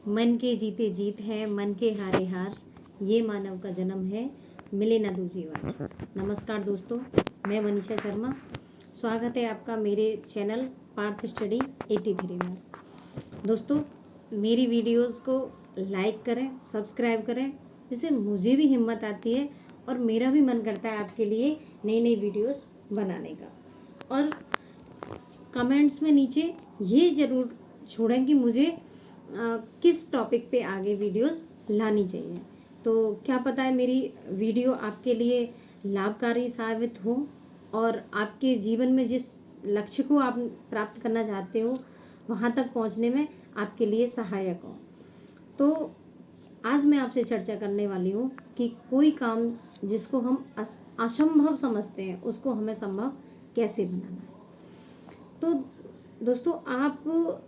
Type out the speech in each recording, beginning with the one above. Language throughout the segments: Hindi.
मन के जीते जीत है, मन के हारे हार, ये मानव का जन्म है, मिले ना दूजी बार। नमस्कार दोस्तों, मैं मनीषा शर्मा। स्वागत है आपका मेरे चैनल पार्थ स्टडी 83 में। दोस्तों, मेरी वीडियोस को लाइक करें, सब्सक्राइब करें, जिससे मुझे भी हिम्मत आती है और मेरा भी मन करता है आपके लिए नई नई वीडियोस बनाने का। और कमेंट्स में नीचे ये ज़रूर छोड़ें कि मुझे किस टॉपिक पे आगे वीडियोस लानी चाहिए। तो क्या पता है मेरी वीडियो आपके लिए लाभकारी साबित हो और आपके जीवन में जिस लक्ष्य को आप प्राप्त करना चाहते हो वहाँ तक पहुँचने में आपके लिए सहायक हो। तो आज मैं आपसे चर्चा करने वाली हूँ कि कोई काम जिसको हम असंभव समझते हैं उसको हमें संभव कैसे बनाना है। तो दोस्तों, आप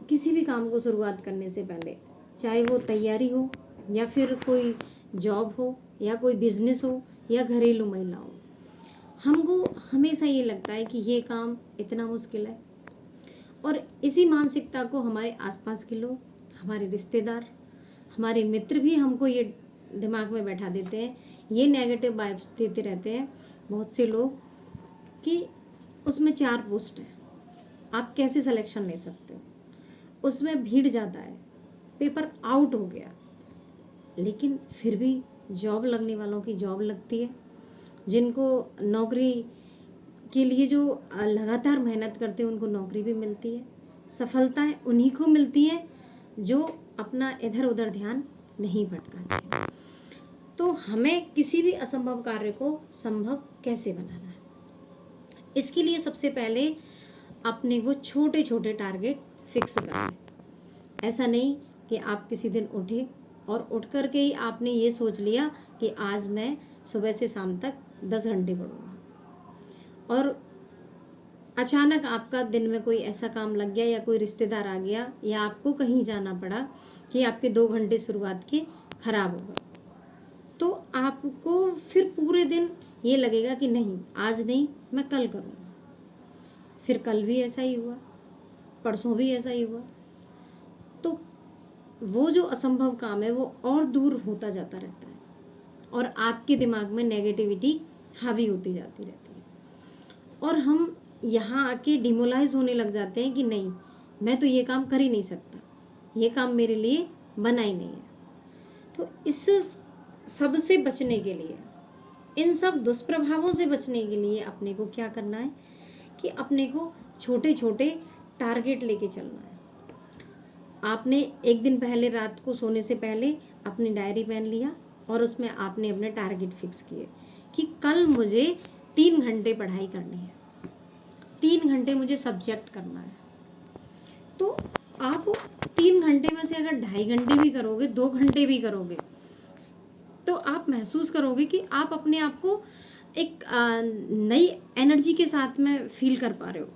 किसी भी काम को शुरुआत करने से पहले, चाहे वो तैयारी हो या फिर कोई जॉब हो या कोई बिजनेस हो या घरेलू महिला हो, हमको हमेशा ये लगता है कि ये काम इतना मुश्किल है। और इसी मानसिकता को हमारे आसपास के लोग, हमारे रिश्तेदार, हमारे मित्र भी हमको ये दिमाग में बैठा देते हैं, ये नेगेटिव वाइब्स देते रहते हैं बहुत से लोग कि उसमें 4 पोस्ट हैं, आप कैसे सिलेक्शन ले सकते हो, उसमें भीड़ ज़्यादा है, पेपर आउट हो गया। लेकिन फिर भी जॉब लगने वालों की जॉब लगती है, जिनको नौकरी के लिए जो लगातार मेहनत करते हैं उनको नौकरी भी मिलती है। सफलताएं उन्हीं को मिलती है जो अपना इधर उधर ध्यान नहीं भटकाते। तो हमें किसी भी असंभव कार्य को संभव कैसे बनाना है, इसके लिए सबसे पहले अपने को छोटे छोटे टारगेट फिक्स करना है। ऐसा नहीं कि आप किसी दिन उठे और उठ कर के ही आपने ये सोच लिया कि आज मैं सुबह से शाम तक 10 घंटे पढ़ूंगा और अचानक आपका दिन में कोई ऐसा काम लग गया या कोई रिश्तेदार आ गया या आपको कहीं जाना पड़ा कि आपके 2 घंटे शुरुआत के खराब हो गए। तो आपको फिर पूरे दिन ये लगेगा कि नहीं, आज नहीं, मैं कल करूँगा। फिर कल भी ऐसा ही हुआ, परसों भी ऐसा ही हुआ। तो वो जो असंभव काम है वो और दूर होता जाता रहता है और आपके दिमाग में नेगेटिविटी हावी होती जाती रहती है और हम यहाँ आके डिमोलाइज होने लग जाते हैं कि नहीं, मैं तो ये काम कर ही नहीं सकता, ये काम मेरे लिए बना ही नहीं है। तो इस सब से बचने के लिए, इन सब दुष्प्रभावों से बचने के लिए अपने को क्या करना है कि अपने को छोटे छोटे टारगेट लेके चलना है। आपने एक दिन पहले, रात को सोने से पहले अपनी डायरी पेन लिया और उसमें आपने अपने टारगेट फिक्स किए कि कल मुझे 3 घंटे पढ़ाई करनी है, 3 घंटे मुझे सब्जेक्ट करना है। तो आप 3 घंटे में से अगर 2.5 घंटे भी करोगे, 2 घंटे भी करोगे, तो आप महसूस करोगे कि आप अपने आप को एक नई एनर्जी के साथ में फील कर पा रहे हो।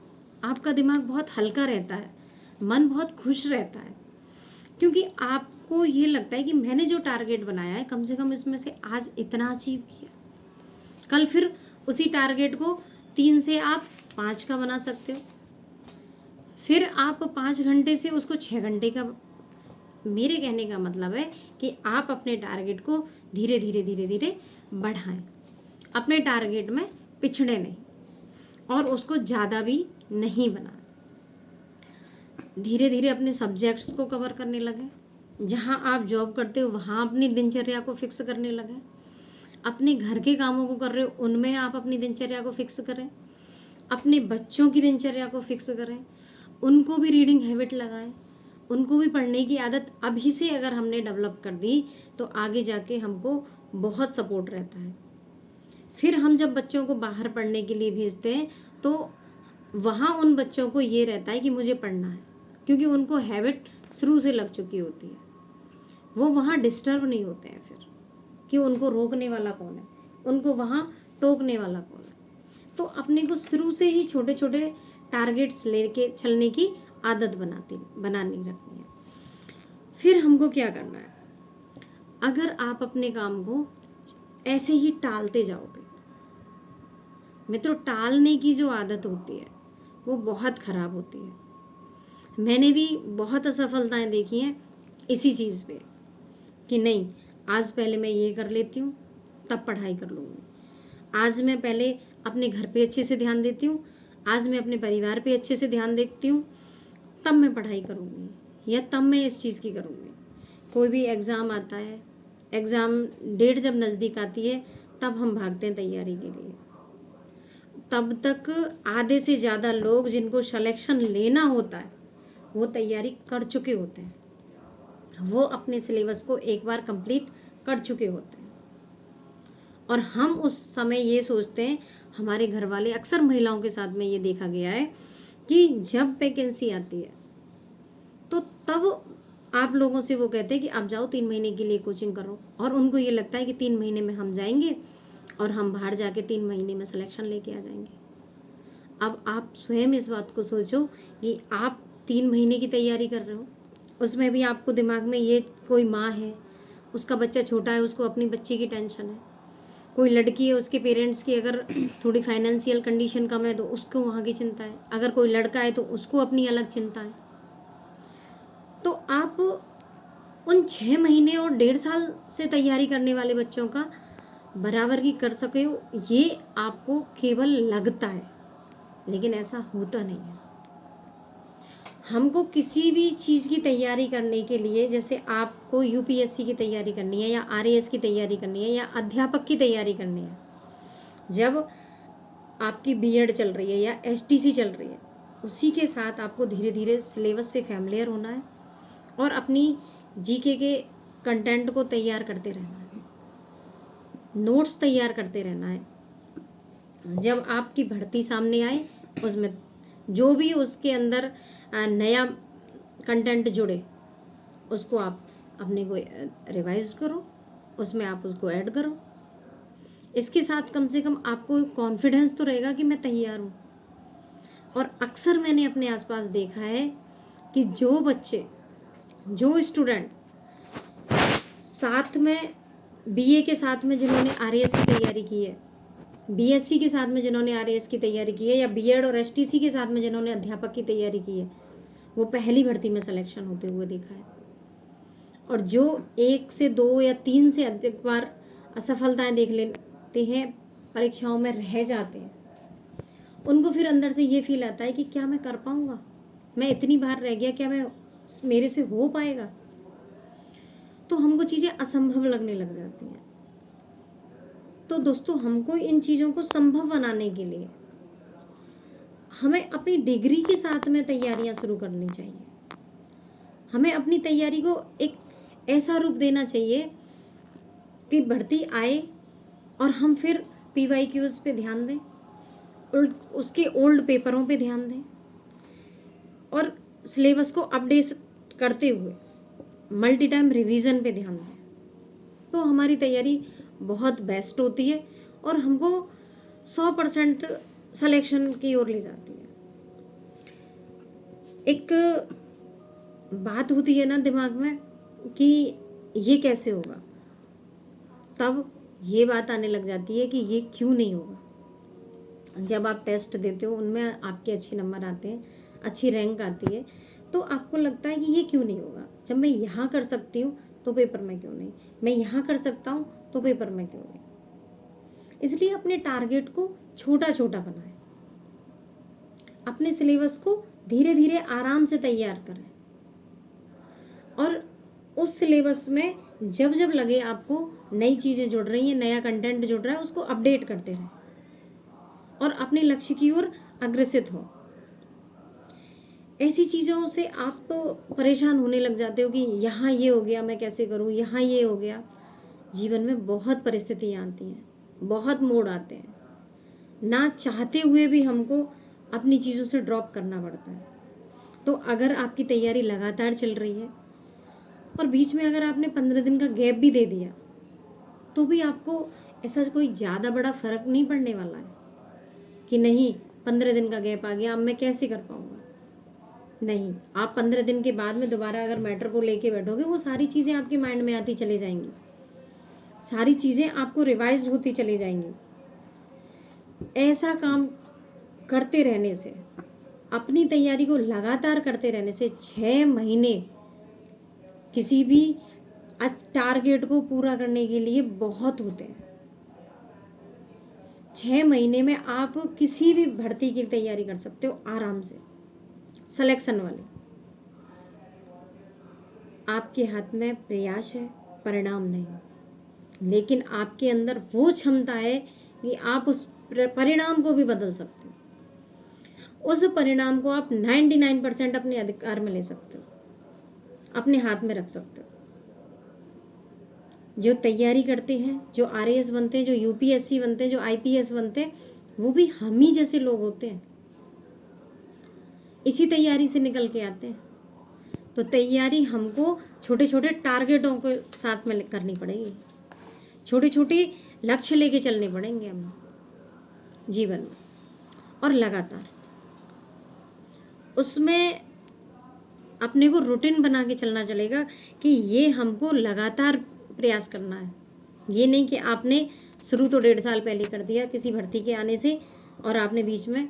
आपका दिमाग बहुत हल्का रहता है, मन बहुत खुश रहता है, क्योंकि आपको ये लगता है कि मैंने जो टारगेट बनाया है कम से कम इसमें से आज इतना अचीव किया। कल फिर उसी टारगेट को 3 से आप 5 का बना सकते हो, फिर आप 5 घंटे से उसको 6 घंटे का। मेरे कहने का मतलब है कि आप अपने टारगेट को धीरे धीरे धीरे धीरे बढ़ाएं, अपने टारगेट में पिछड़े नहीं और उसको ज़्यादा भी नहीं बनाएं। धीरे धीरे अपने सब्जेक्ट्स को कवर करने लगे। जहाँ आप जॉब करते हो वहाँ अपनी दिनचर्या को फिक्स करने लगे। अपने घर के कामों को कर रहे हो उनमें आप अपनी दिनचर्या को फिक्स करें। अपने बच्चों की दिनचर्या को फिक्स करें, उनको भी रीडिंग हैबिट लगाएं, उनको भी पढ़ने की आदत अभी से अगर हमने डेवलप कर दी तो आगे जाके हमको बहुत सपोर्ट रहता है। फिर हम जब बच्चों को बाहर पढ़ने के लिए भेजते हैं तो वहाँ उन बच्चों को ये रहता है कि मुझे पढ़ना है, क्योंकि उनको हैबिट शुरू से लग चुकी होती है। वो वहाँ डिस्टर्ब नहीं होते हैं फिर कि उनको रोकने वाला कौन है, उनको वहाँ टोकने वाला कौन है। तो अपने को शुरू से ही छोटे छोटे टारगेट्स लेके चलने की आदत बनानी रखनी है। फिर हमको क्या करना है, अगर आप अपने काम को ऐसे ही टालते जाओगे, मित्रों, टालने की जो आदत होती है वो बहुत ख़राब होती है। मैंने भी बहुत असफलताएं देखी हैं इसी चीज़ पे कि नहीं, आज पहले मैं ये कर लेती हूँ, तब पढ़ाई कर लूँगी। आज मैं पहले अपने घर पे अच्छे से ध्यान देती हूँ, आज मैं अपने परिवार पे अच्छे से ध्यान देती हूँ, तब मैं पढ़ाई करूँगी या तब मैं इस चीज़ की करूँगी। कोई भी एग्ज़ाम आता है, एग्ज़ाम डेट जब नज़दीक आती है तब हम भागते हैं तैयारी के लिए। तब तक आधे से ज़्यादा लोग जिनको सिलेक्शन लेना होता है वो तैयारी कर चुके होते हैं, वो अपने सिलेबस को एक बार कंप्लीट कर चुके होते हैं। और हम उस समय ये सोचते हैं, हमारे घर वाले, अक्सर महिलाओं के साथ में ये देखा गया है कि जब वैकेंसी आती है तो तब आप लोगों से वो कहते हैं कि आप जाओ 3 महीने के लिए कोचिंग करो, और उनको ये लगता है कि 3 महीने में हम जाएंगे और हम बाहर जाके 3 महीने में सिलेक्शन लेके आ जाएंगे। अब आप स्वयं इस बात को सोचो कि आप 3 महीने की तैयारी कर रहे हो, उसमें भी आपको दिमाग में ये, कोई माँ है उसका बच्चा छोटा है, उसको अपनी बच्ची की टेंशन है, कोई लड़की है उसके पेरेंट्स की अगर थोड़ी फाइनेंशियल कंडीशन कम है तो उसको वहाँ की चिंता है, अगर कोई लड़का है तो उसको अपनी अलग चिंता है। तो आप उन 6 महीने और 1.5 साल से तैयारी करने वाले बच्चों का बराबर की कर सके हो, ये आपको केवल लगता है, लेकिन ऐसा होता नहीं है। हमको किसी भी चीज़ की तैयारी करने के लिए, जैसे आपको यूपीएससी की तैयारी करनी है या आरएएस की तैयारी करनी है या अध्यापक की तैयारी करनी है, जब आपकी बीएड चल रही है या एसटीसी चल रही है, उसी के साथ आपको धीरे धीरे सिलेबस से फैमिलियर होना है और अपनी जीके के कंटेंट को तैयार करते रहना है, नोट्स तैयार करते रहना है। जब आपकी भर्ती सामने आए, उसमें जो भी उसके अंदर नया कंटेंट जुड़े उसको आप अपने को रिवाइज करो, उसमें आप उसको ऐड करो। इसके साथ कम से कम आपको कॉन्फिडेंस तो रहेगा कि मैं तैयार हूँ। और अक्सर मैंने अपने आसपास देखा है कि जो बच्चे, जो स्टूडेंट साथ में बीए के साथ में जिन्होंने आरएएस की तैयारी की है, बीएससी के साथ में जिन्होंने आरएएस की तैयारी की है, या बीएड और एसटीसी के साथ में जिन्होंने अध्यापक की तैयारी की है, वो पहली भर्ती में सिलेक्शन होते हुए देखा है। और जो 1 से 2 या 3 से अधिक बार असफलताएं देख लेते हैं, परीक्षाओं में रह जाते हैं, उनको फिर अंदर से ये फील आता है कि क्या मैं कर पाऊँगा, मैं इतनी बार रह गया, क्या मेरे से हो पाएगा। तो हमको चीज़ें असंभव लगने लग जाती हैं। तो दोस्तों, हमको इन चीज़ों को संभव बनाने के लिए हमें अपनी डिग्री के साथ में तैयारियां शुरू करनी चाहिए। हमें अपनी तैयारी को एक ऐसा रूप देना चाहिए कि भर्ती आए और हम फिर PYQs पे ध्यान दें, उसके ओल्ड पेपरों पे ध्यान दें और सिलेबस को अपडेट करते हुए मल्टी टाइम रिवीजन पे ध्यान दें, तो हमारी तैयारी बहुत बेस्ट होती है और हमको 100% सिलेक्शन की ओर ले जाती है। एक बात होती है ना दिमाग में कि ये कैसे होगा, तब ये बात आने लग जाती है कि ये क्यों नहीं होगा। जब आप टेस्ट देते हो, उनमें आपके अच्छे नंबर आते हैं, अच्छी रैंक आती है, तो आपको लगता है कि ये क्यों नहीं होगा। जब मैं यहाँ कर सकती हूँ तो पेपर में क्यों नहीं, मैं यहाँ कर सकता हूँ तो पेपर में क्यों नहीं। इसलिए अपने टारगेट को छोटा छोटा बनाएं, अपने सिलेबस को धीरे धीरे आराम से तैयार करें और उस सिलेबस में जब जब लगे आपको नई चीज़ें जुड़ रही हैं, नया कंटेंट जुड़ रहा है, उसको अपडेट करते रहें और अपने लक्ष्य की ओर अग्रसित हो। ऐसी चीज़ों से आप परेशान होने लग जाते हो कि यहाँ ये हो गया, मैं कैसे करूँ, यहाँ ये हो गया। जीवन में बहुत परिस्थितियाँ आती हैं, बहुत मोड़ आते हैं, ना चाहते हुए भी हमको अपनी चीज़ों से ड्रॉप करना पड़ता है। तो अगर आपकी तैयारी लगातार चल रही है और बीच में अगर आपने 15 दिन का गैप भी दे दिया, तो भी आपको ऐसा कोई ज़्यादा बड़ा फ़र्क नहीं पड़ने वाला है कि नहीं 15 दिन का गैप आ गया, अब मैं कैसे कर पाऊँगा। नहीं, आप 15 दिन के बाद में दोबारा अगर मैटर को लेके बैठोगे, वो सारी चीज़ें आपके माइंड में आती चली जाएंगी, सारी चीज़ें आपको रिवाइज होती चली जाएंगी। ऐसा काम करते रहने से, अपनी तैयारी को लगातार करते रहने से 6 महीने किसी भी टारगेट को पूरा करने के लिए बहुत होते हैं। 6 महीने में आप किसी भी भर्ती की तैयारी कर सकते हो आराम से, सिलेक्शन वाले। आपके हाथ में प्रयास है, परिणाम नहीं। लेकिन आपके अंदर वो क्षमता है कि आप उस परिणाम को भी बदल सकते हो। उस परिणाम को आप 99% अपने अधिकार में ले सकते हो, अपने हाथ में रख सकते हो। जो तैयारी करते हैं, जो RAS बनते हैं, जो UPSC बनते हैं, जो IPS बनते हैं, वो भी हम ही जैसे लोग होते हैं, इसी तैयारी से निकल के आते हैं। तो तैयारी हमको छोटे छोटे टारगेटों के साथ में करनी पड़ेगी, छोटे छोटे लक्ष्य लेके चलने पड़ेंगे हम जीवन में, और लगातार उसमें अपने को रूटीन बना के चलना चलेगा कि ये हमको लगातार प्रयास करना है। ये नहीं कि आपने शुरू तो 1.5 साल पहले कर दिया किसी भर्ती के आने से, और आपने बीच में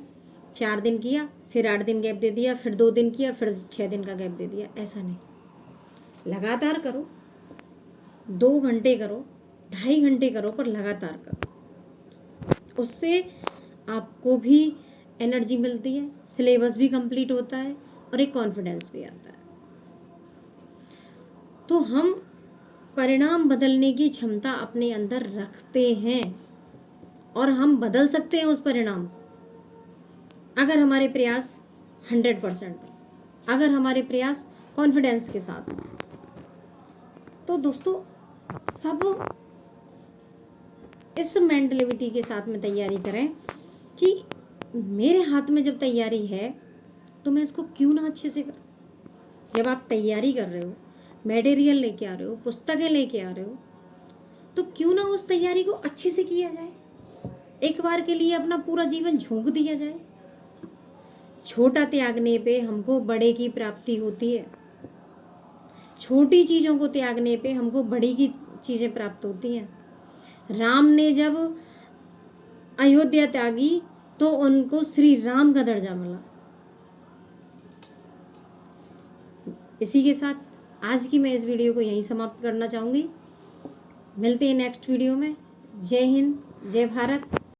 4 दिन किया, फिर 8 दिन गैप दे दिया, फिर 2 दिन किया, फिर 6 दिन का गैप दे दिया। ऐसा नहीं, लगातार करो। 2 घंटे करो, 2.5 घंटे करो, पर लगातार करो। उससे आपको भी एनर्जी मिलती है, सिलेबस भी कंप्लीट होता है, और एक कॉन्फिडेंस भी आता है। तो हम परिणाम बदलने की क्षमता अपने अंदर रखते हैं, और हम बदल सकते हैं उस परिणाम को अगर हमारे प्रयास 100% हो, अगर हमारे प्रयास कॉन्फिडेंस के साथ हो। तो दोस्तों, सब इस मेंटलिटी के साथ में तैयारी करें कि मेरे हाथ में जब तैयारी है तो मैं इसको क्यों ना अच्छे से करूं। जब आप तैयारी कर रहे हो, मटेरियल लेके आ रहे हो, पुस्तकें लेके आ रहे हो, तो क्यों ना उस तैयारी को अच्छे से किया जाए। एक बार के लिए अपना पूरा जीवन झोंक दिया जाए। छोटा त्यागने पे हमको बड़े की प्राप्ति होती है, छोटी चीज़ों को त्यागने पे हमको बड़ी की चीज़ें प्राप्त होती हैं। राम ने जब अयोध्या त्यागी तो उनको श्री राम का दर्जा मिला। इसी के साथ आज की मैं इस वीडियो को यहीं समाप्त करना चाहूँगी। मिलते हैं नेक्स्ट वीडियो में। जय हिंद, जय भारत।